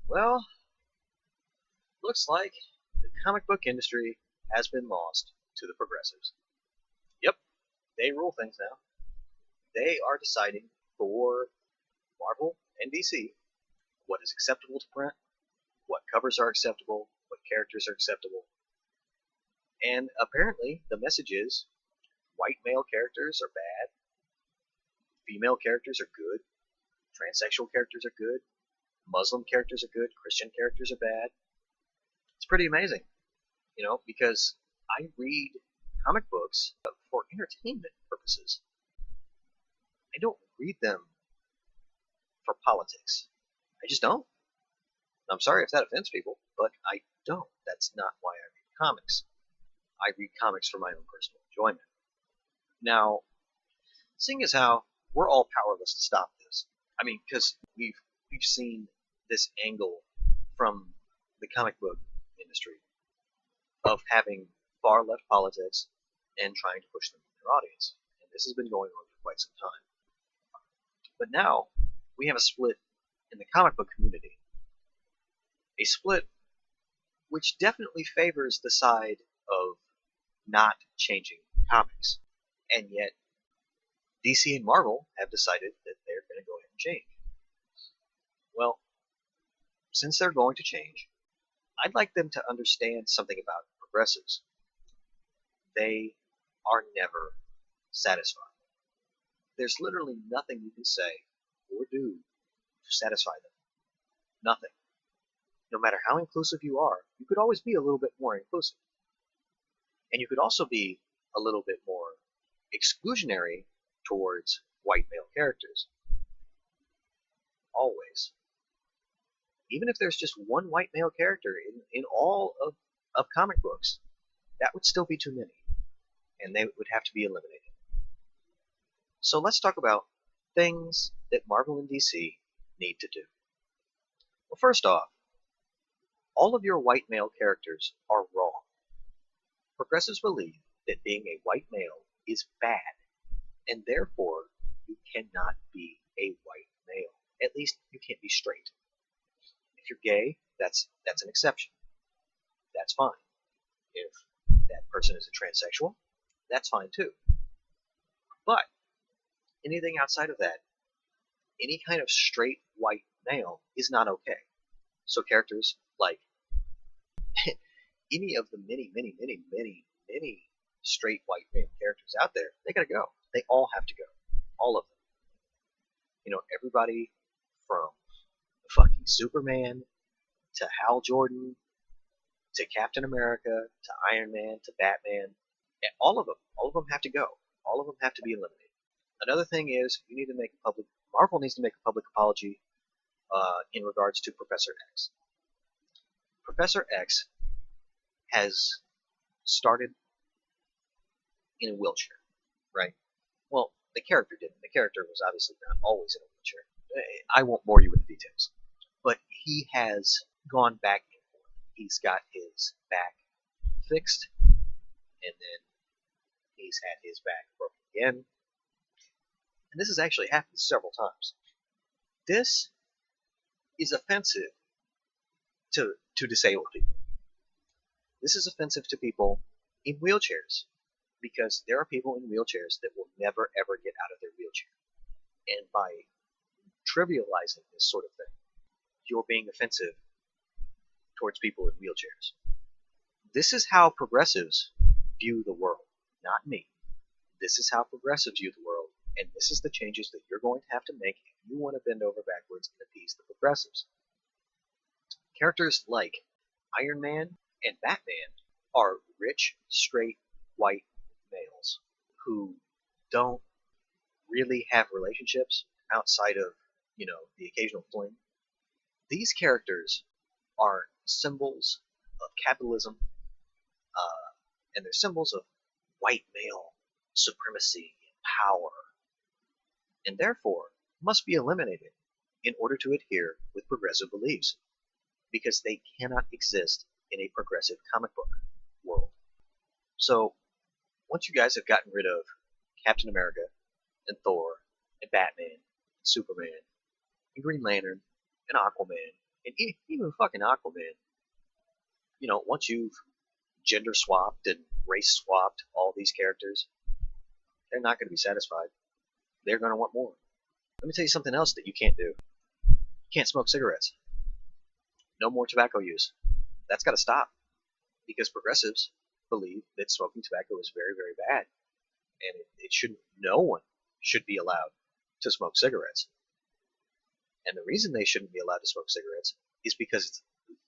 Well, looks like the comic book industry has been lost to the progressives. Yep, they rule things now. They are deciding for Marvel and DC what is acceptable to print, what covers are acceptable, what characters are acceptable. And apparently, the message is white male characters are bad, female characters are good, transsexual characters are good, Muslim characters are good, Christian characters are bad. It's pretty amazing, because I read comic books for entertainment purposes. I don't read them for politics. I just don't. I'm sorry if that offends people, but I don't. That's not why I read comics. I read comics for my own personal enjoyment. Now, seeing as how we're all powerless to stop this, I mean, because we've seen this angle from the comic book industry of having far left politics and trying to push them to their audience. And this has been going on for quite some time. But now we have a split in the comic book community. A split which definitely favors the side of not changing comics. And yet DC and Marvel have decided that they're going to go ahead and change. Well, since they're going to change, I'd like them to understand something about progressives. They are never satisfied. There's literally nothing you can say or do to satisfy them. Nothing. No matter how inclusive you are, you could always be a little bit more inclusive. And you could also be a little bit more exclusionary towards white male characters. Always. Even if there's just one white male character in all of comic books, that would still be too many. And they would have to be eliminated. So let's talk about things that Marvel and DC need to do. Well, first off, all of your white male characters are wrong. Progressives believe that being a white male is bad, and therefore you cannot be a white male. At least you can't be straight. If you're gay, that's an exception. That's fine. If that person is a transsexual, that's fine too. But anything outside of that, any kind of straight white male is not okay. So characters like any of the many straight white male characters out there, they gotta go. They all have to go. All of them. Everybody from fucking Superman to Hal Jordan to Captain America to Iron Man to Batman. All of them have to go. All of them have to be eliminated. Another thing is Marvel needs to make a public apology in regards to Professor X. Professor X has started in a wheelchair, right? Well, the character didn't. The character was obviously not always in a wheelchair. I won't bore you with the details. But he has gone back and forth. He's got his back fixed, and then he's had his back broken again. And this has actually happened several times. This is offensive to disabled people. This is offensive to people in wheelchairs because there are people in wheelchairs that will never ever get out of their wheelchair. And by trivializing this sort of thing, you're being offensive towards people in wheelchairs. This is how progressives view the world, not me. This is how progressives view the world, and this is the changes that you're going to make if you want to bend over backwards and appease the progressives. Characters like Iron Man and Batman are rich, straight, white males who don't really have relationships outside of, the occasional fling. These characters are symbols of capitalism, and they're symbols of white male supremacy and power, and therefore must be eliminated in order to adhere with progressive beliefs, because they cannot exist in a progressive comic book world. So, once you guys have gotten rid of Captain America and Thor and Batman and Superman and Green Lantern and Aquaman And even fucking Aquaman, once you've gender swapped and race swapped all these characters, they're not going to be satisfied. They're going to want more. Let me tell you something else that you can't do. You can't smoke cigarettes. No more tobacco use. That's got to stop because progressives believe that smoking tobacco is very, very bad, and it shouldn't. No one should be allowed to smoke cigarettes. And the reason they shouldn't be allowed to smoke cigarettes is because it's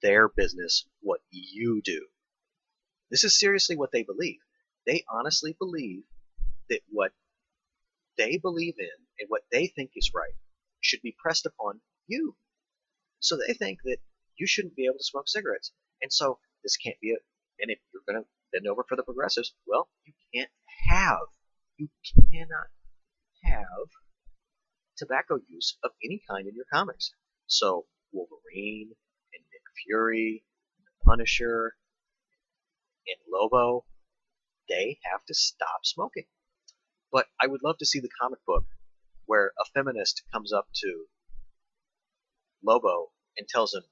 their business what you do. This is seriously what they believe. They honestly believe that what they believe in and what they think is right should be pressed upon you. So they think that you shouldn't be able to smoke cigarettes. And so this can't be and if you're going to bend over for the progressives, well, you cannot have tobacco use of any kind in your comics. So Wolverine and Nick Fury, and the Punisher, and Lobo, they have to stop smoking. But I would love to see the comic book where a feminist comes up to Lobo and tells him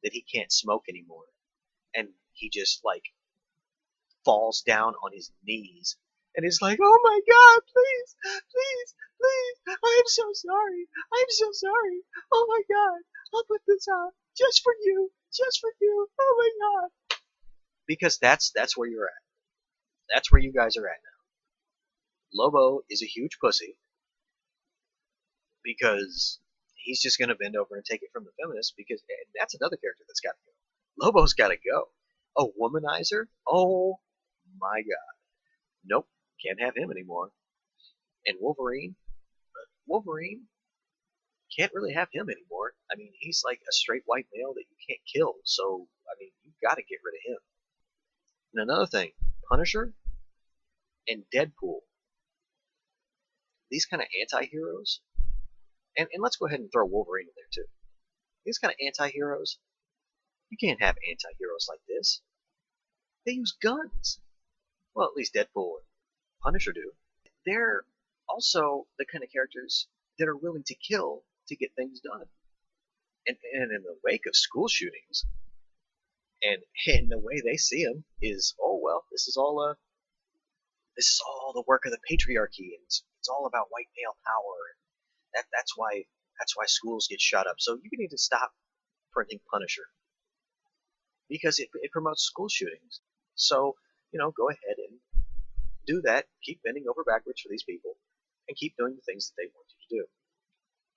that he can't smoke anymore. And he just falls down on his knees and is like, "Oh my God, please, please, please, I am so sorry. I'm so sorry. Oh my God, I'll put this on just for you, just for you. Oh my God." Because that's where you're at. That's where you guys are at now. Lobo is a huge pussy because he's just going to bend over and take it from the feminists because that's another character that's got to go. Lobo's got to go. A womanizer? Oh my God. Nope, can't have him anymore. And Wolverine? Wolverine? Can't really have him anymore. I mean, he's like a straight white male that you can't kill, so, I mean, you've got to get rid of him. And another thing, Punisher and Deadpool. These kind of anti-heroes, and let's go ahead and throw Wolverine in there too. These kind of anti-heroes, you can't have anti-heroes like this. They use guns. Well, at least Deadpool and Punisher do. They're also the kind of characters that are willing to kill to get things done. And in the wake of school shootings, and the way they see them is, oh well, this is all the work of the patriarchy, and it's all about white male power. That's why schools get shut up. So you need to stop printing Punisher because it promotes school shootings. So go ahead and do that. Keep bending over backwards for these people, and keep doing the things that they want you to do.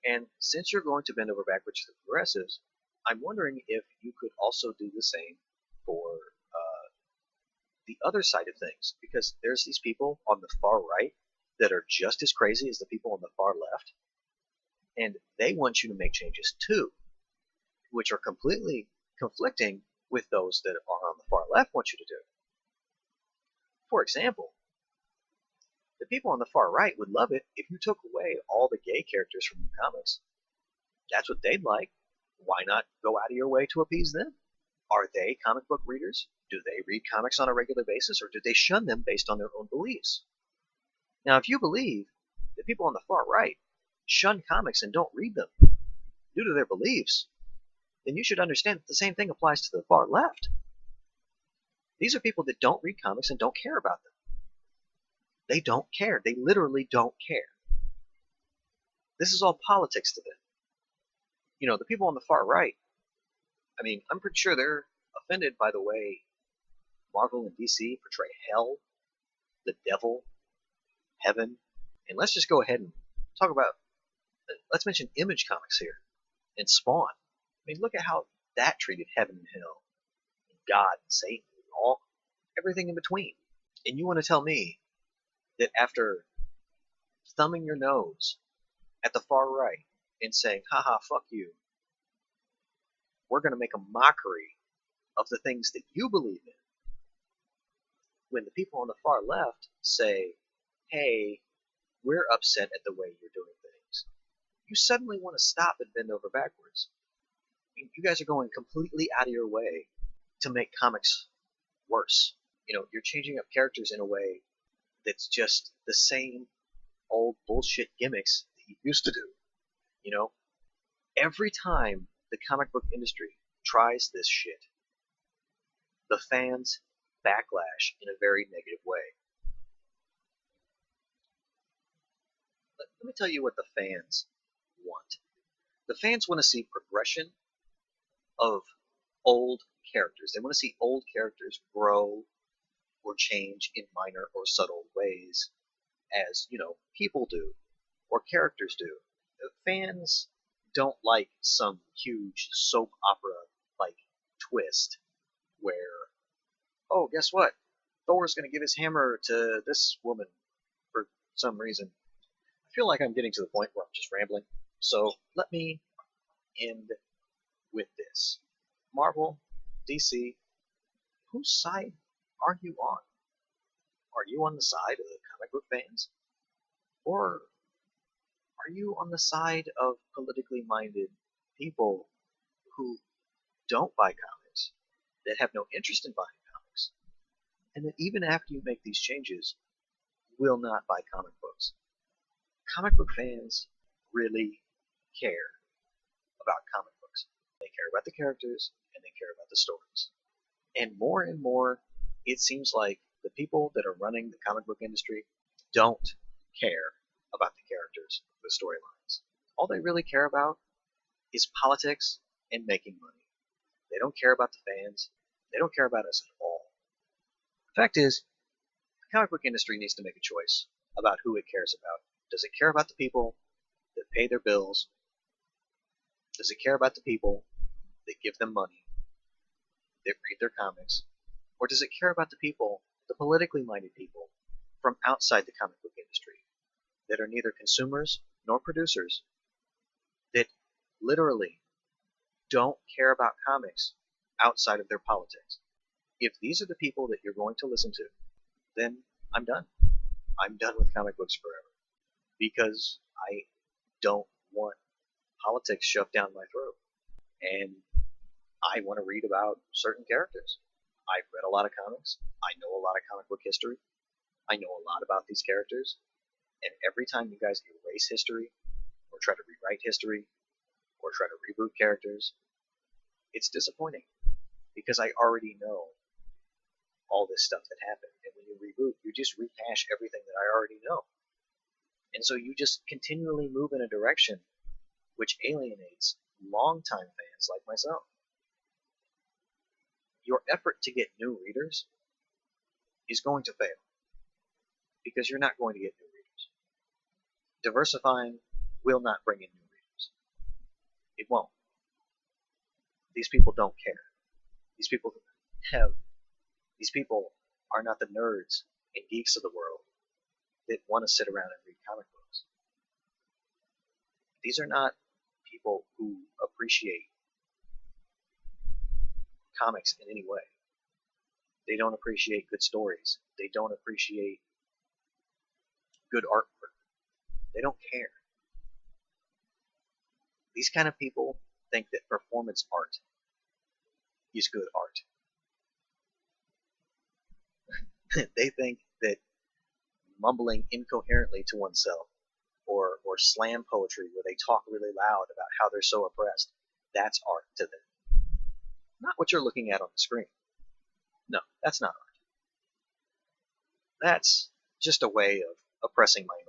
And since you're going to bend over backwards for the progressives, I'm wondering if you could also do the same for the other side of things, because there's these people on the far right that are just as crazy as the people on the far left, and they want you to make changes too, which are completely conflicting with those that are on the far left want you to do. For example, the people on the far right would love it if you took away all the gay characters from your comics. That's what they'd like. Why not go out of your way to appease them? Are they comic book readers? Do they read comics on a regular basis, or do they shun them based on their own beliefs? Now, if you believe that people on the far right shun comics and don't read them due to their beliefs, then you should understand that the same thing applies to the far left. These are people that don't read comics and don't care about them. They don't care. They literally don't care. This is all politics to them. The people on the far right, I mean, I'm pretty sure they're offended by the way Marvel and DC portray hell, the devil, heaven. And let's just go ahead and talk about, let's mention Image Comics here, and Spawn. I mean, look at how that treated heaven and hell, and God and Satan, and everything in between. And you want to tell me that after thumbing your nose at the far right and saying, haha, fuck you, we're going to make a mockery of the things that you believe in, when the people on the far left say, hey, we're upset at the way you're doing things, you suddenly want to stop and bend over backwards. I mean, you guys are going completely out of your way to make comics worse. You're changing up characters in a way that's just the same old bullshit gimmicks that you used to do. Every time the comic book industry tries this shit, the fans backlash in a very negative way. Let me tell you what the fans want. The fans want to see progression of old characters. They want to see old characters grow or change in minor or subtle ways, as, people do or characters do. Fans don't like some huge soap opera like twist where, oh, guess what? Thor's going to give his hammer to this woman for some reason. I feel like I'm getting to the point where I'm just rambling. So let me end with this. Marvel, DC, whose side are you on? Are you on the side of the comic book fans? Or are you on the side of politically minded people who don't buy comics, that have no interest in buying comics, and that even after you make these changes, will not buy comic books? Comic book fans really care about comic books. They care about the characters, and they care about the stories. And more, it seems like the people that are running the comic book industry don't care about the characters, the storylines. All they really care about is politics and making money. They don't care about the fans. They don't care about us at all. The fact is, the comic book industry needs to make a choice about who it cares about. Does it care about the people that pay their bills? Does it care about the people that give them money, that read their comics? Or does it care about the people, the politically minded people, from outside the comic book industry, that are neither consumers nor producers, that literally don't care about comics outside of their politics? If these are the people that you're going to listen to, then I'm done. I'm done with comic books forever. Because I don't want politics shoved down my throat. And I want to read about certain characters. I've read a lot of comics. I know a lot of comic book history. I know a lot about these characters. And every time you guys erase history, or try to rewrite history, or try to reboot characters, it's disappointing. Because I already know all this stuff that happened. And when you reboot, you just rehash everything that I already know. And so you just continually move in a direction which alienates longtime fans like myself. Your effort to get new readers is going to fail because you're not going to get new readers. Diversifying will not bring in new readers. It won't. These people don't care. These people are not the nerds and geeks of the world that want to sit around and read comic books. These are not people who appreciate comics in any way. They don't appreciate good stories. They don't appreciate good artwork. They don't care. These kind of people think that performance art is good art. They think that mumbling incoherently to oneself, or slam poetry where they talk really loud about how they're so oppressed, that's art to them. Not what you're looking at on the screen. No, that's not art. That's just a way of oppressing minorities.